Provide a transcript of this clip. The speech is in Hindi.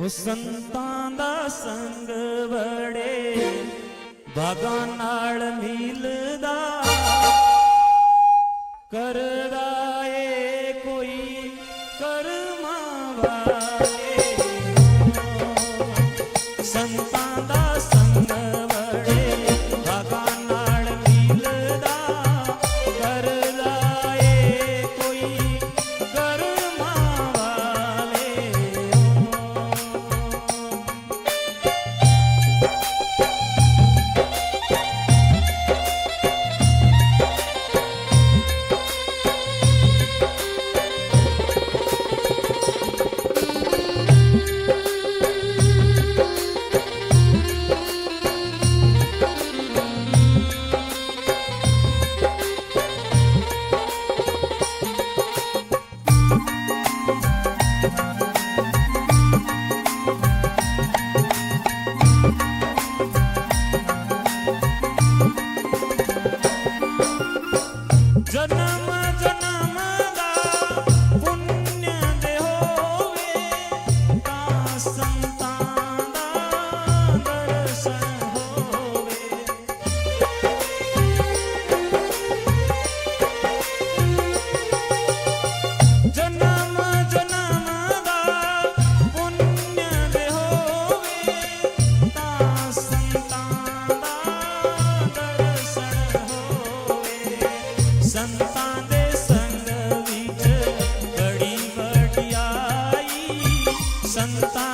ਉਹ ਸੰਤਾਂ ਦਾ ਸੰਗ ਬੜੇ ਭਾਗਾਂ ਨਾਲ ਮਿਲਦਾ ਕਰਦਾ ਏ ਕੋਈ ਕਰਮਾਂ ਵਾਲੇ ਸੰਤਾਂ ਦਾ ਸੰਗ ਬੜੇ ਭਾਗਾਂ ਨਾਲ ਮਿਲਦਾ ਕਰਦਾ ਏ ਕੋਈ ਕਰਮਾਂ ਵਾਲੇ जन्म जन्म दा पुण्य दे होवे तां संतां दा दर्शन होवे जन्म जन्म दा पुण्य दे होवे तां संतां दा दर्शन होवे संतां दे संग विच बड़ी वडियाई संतां